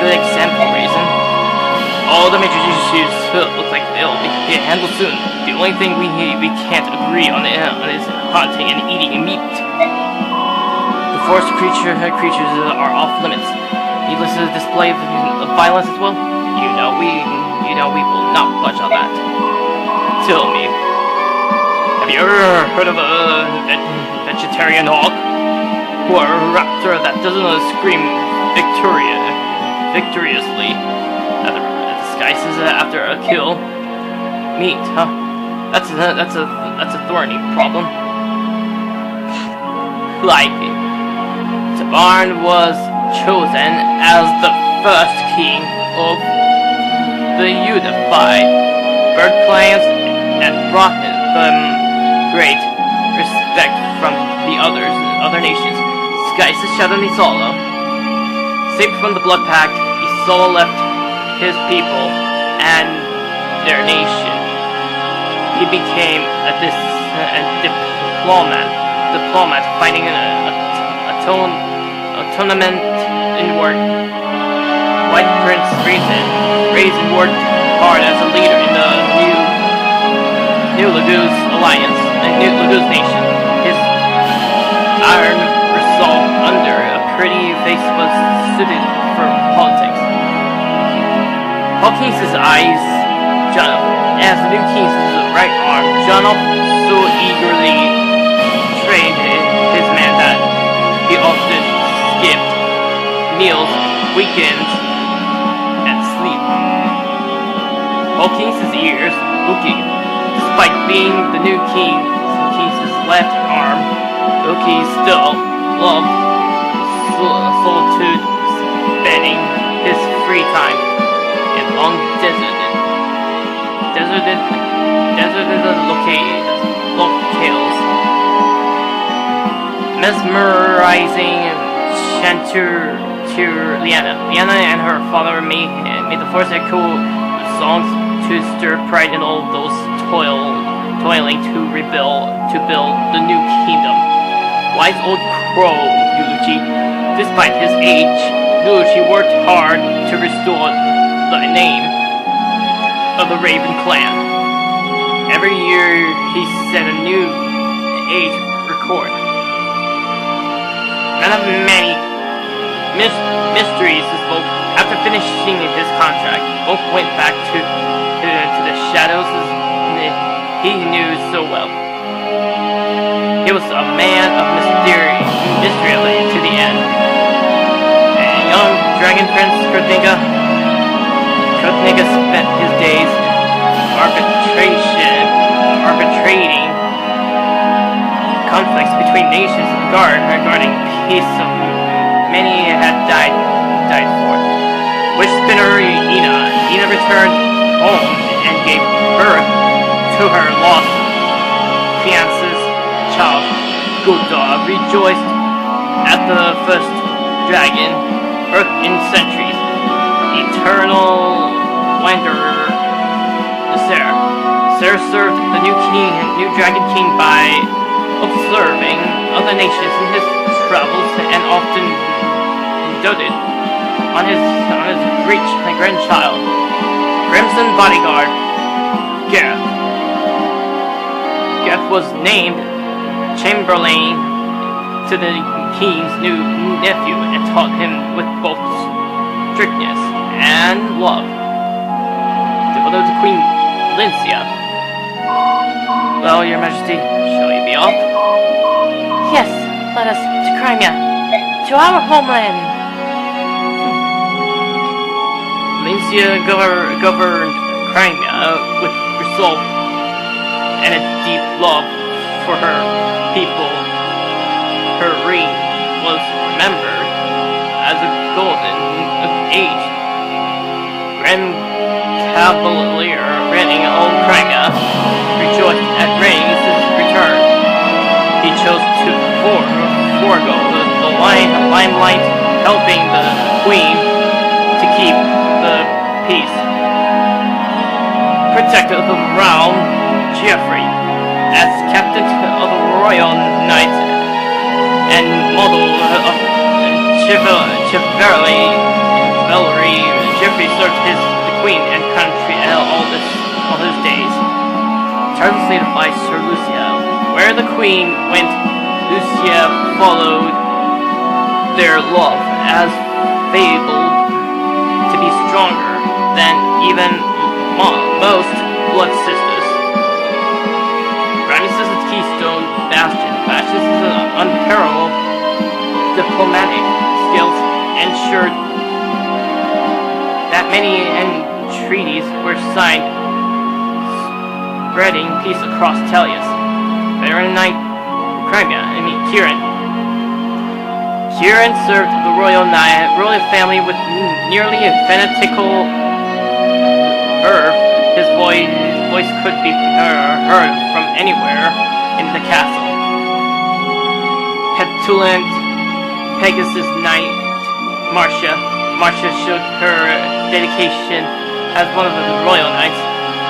good example reason. All the major issues look like they'll be handled soon. The only thing we can't agree on is hunting and eating meat. The forest creatures are off limits. Needless to display of violence as well. You know we will not budge on that. Tell me, have you ever heard of a vegetarian hawk? Or a raptor that doesn't scream victoriously at the disguises after a kill? Meat, huh? That's a thorny problem. Like it. Tabarn was chosen as the first king of the unified bird clans and brought them great respect from the other nations. Skies is Shadow Neasala. Saved from the Blood Pact, Neasala left his people and their nation. He became a diplomat fighting a tournament inward. White Prince Raisin worked hard as a leader in the New Lagoos Alliance, New Lagoos Nation. His iron resolve under a pretty face was suited for politics. Hawkins' eyes, Jonathan, as the new king's right arm, Jonathan so eagerly trained his man that he often skipped meals, weekends, and sleep. Hawkins' ears looking, despite being the new king's left arm, Loki still loved solitude, spending his free time in long deserted locales. Mesmerizing chanteur Leanne. Leanne and her father made the force echo with songs to stir pride in all those toiling to build the new kingdom. Wise old crow Lucia. Despite his age, Lucia worked hard to restore the name of the Raven clan. Every year he set a new age record. None of many mysteries is Volk. After finishing his contract, Volk went back to the shadows he knew so well. He was a man of mystery to the end. And young Dragon Prince Kurtniga spent his days arbitrating conflicts between nations of guard regarding peace of many had died for. Witch spinner Ina returned home and gave birth to her lost fiance's child. Gulda rejoiced at the first dragon, Earth in centuries, eternal wanderer, Sarah served the new dragon king by observing other nations in his travels and often doted on his great grandchild, Crimson bodyguard, Gareth. Gareth was named Chamberlain to the king's new nephew and taught him with both strictness and love. Devoted to Queen Elincia. Well, Your Majesty, shall we be off? Yes, let us to Crimea, to our homeland. Elincia governed Crimea with resolve and a deep love for her people. Her reign was remembered as a golden age. Grand Cavalier reigning all Crimea rejoiced at Rhaenys' return. He chose to forego the limelight, helping the queen to keep the peace. Protector of the realm, Geoffrey, as captain of the Royal Knights and model of chivalry Geoffrey served the queen and country all his days. Tirelessly to fight Sir Lucia. Where the queen went, Lucia followed. Their love, as fabled to be stronger than even most blood sisters. Ranulf's keystone Bastian flashes his unparalleled diplomatic skills ensured that many treaties were signed, spreading peace across Pelleas. Veteran Knight Kieran served the royal family with nearly a fanatical verve. His voice could be heard from anywhere in the castle. Petulant Pegasus Knight Marcia showed her dedication as one of the royal knights,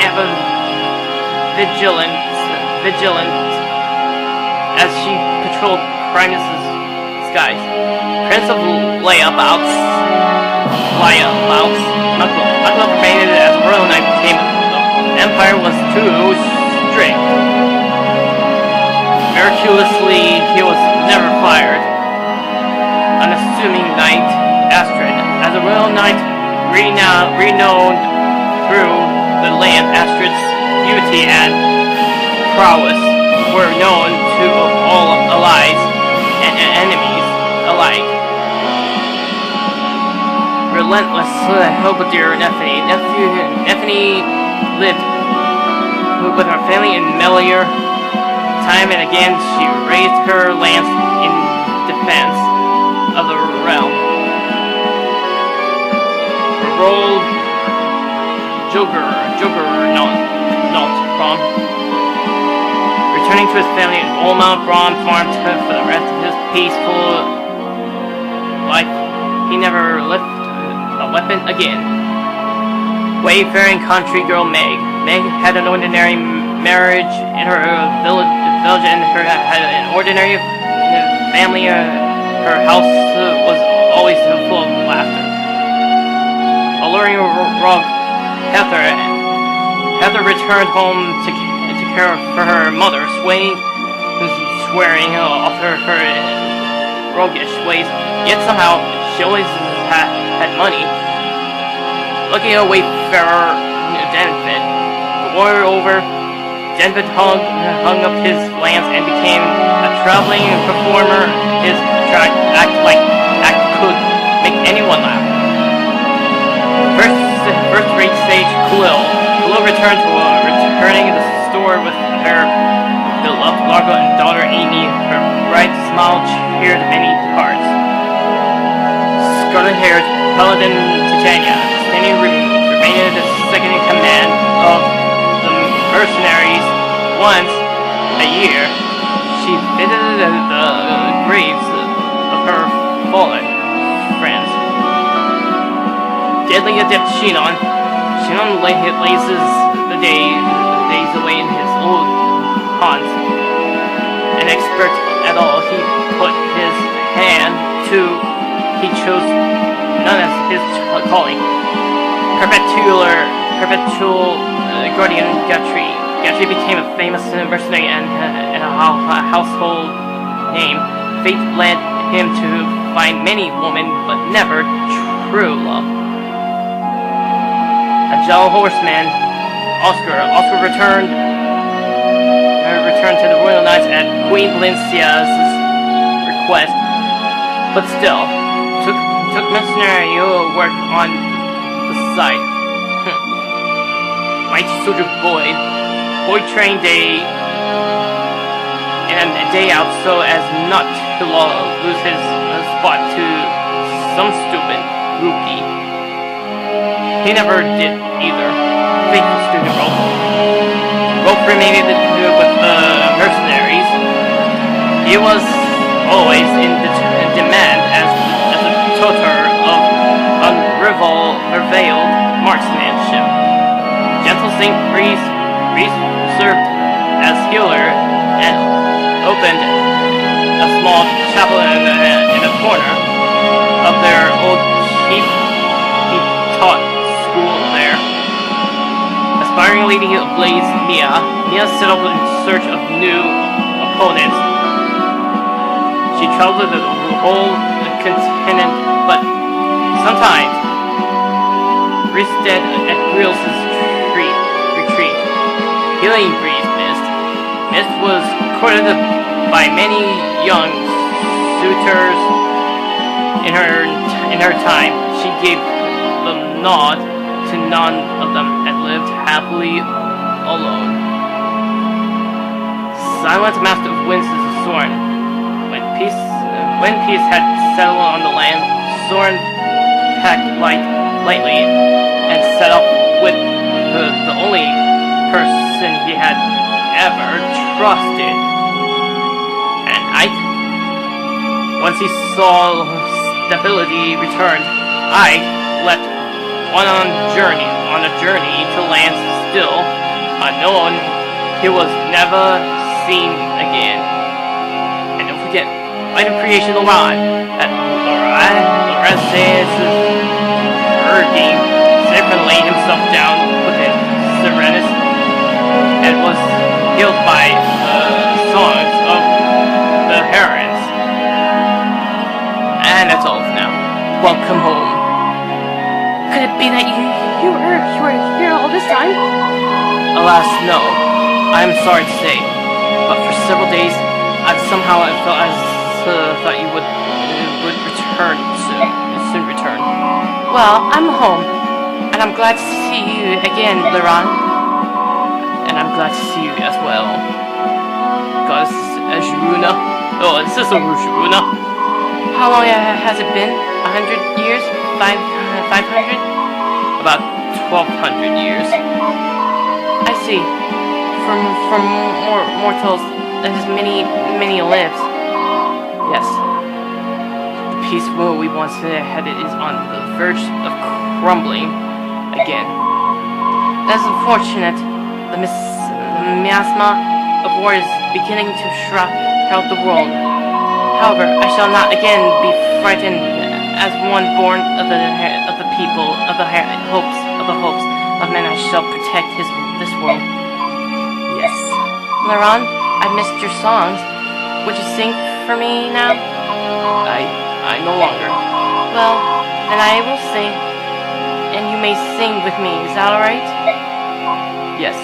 ever vigilant as she patrolled Primus' skies. Prince of Layabouts, Makalov remained as a royal knight tame. The empire was too strict. Miraculously, he was never fired. Unassuming knight Astrid, as a royal knight renowned through the land, Astrid's beauty and prowess were known to all allies and enemies alike. Relentless halberdier Nephany lived with her family in Meteor. Time and again she raised her lance in defense of the realm. Rolled Juggernaut from returning to his family in Oldmount Braun farm for the rest of his peaceful life. He never lifted a weapon again. Wayfaring country girl Meg had an ordinary marriage in her village and had an ordinary family. Her house was always full of laughter. Alluring rogue Heather returned home to care for her mother, swearing off her roguish ways. Yet somehow she always had money. Looking at wayfarer Denford, moreover, Denford hung up his lance and became a traveling performer. His act could make anyone laugh. First-rate sage Khalil returning to the store with her beloved Largo and daughter Amy. Her bright smile cheered many hearts. Scarlet-haired Paladin Titania, remained the second in command of the mercenaries. Once a year, she visited the graves of her fallen friends. Deadly adept Shinon laces the days away in his old haunts. An expert at all he put his hand to, he chose none as his calling. Perpetual guardian Geoffrey. Geoffrey became a famous mercenary and a household name. Fate led him to find many women, but never true love. A gentle horseman, Oscar returned to the Royal Knights at Queen Elincia's request, but still took mercenary work on the side. Mighty soldier boy trained day in and day out so as not to lose his spot to some stupid rookie. He never did either. Faithful student Rolf remained with the mercenaries. He was always in demand as a tutor of unrevealed marksmanship. Gentle St. Reese served as healer and opened a small chapel in a corner of their old keep. He taught conquering lady of Blades, Nia set out in search of new opponents. She traveled the whole continent, but sometimes rested at Grills' retreat. Healing breeze Mist. Mist was courted by many young suitors in her time. She gave the nod to none of them and lived happily alone. Silent Master of Winds is Soren. When peace had settled on the land, Soren packed lightly and set up with the only person he had ever trusted. And Ike? Once he saw stability returned, Ike left on a journey to lands still unknown. He was never seen again. And don't forget, item creation Laurent. That Laurent says hurting, Zephyr laid himself down with his Serenus and was healed by songs of the herons. And that's all for now. Welcome home. Could it be that you were here all this time? Alas, no. I am sorry to say, but for several days, I thought you would return soon return. Well, I'm home, and I'm glad to see you again, Laurent. And I'm glad to see you as well. Goddess Ashuruna. Oh, it's just a Rushuruna. How long has it been? 100 years? 500? About 1,200 years. I see. For mortals, that is many lives. Yes. The peace we once had is on the verge of crumbling again. That's unfortunate. The miasma of war is beginning to shroud the world. However, I shall not again be frightened as one born of the people of the hopes of men. I shall protect this world. Yes. Laurent, I missed your songs. Would you sing for me now? I no longer. Well, then I will sing, and you may sing with me. Is that alright? Yes.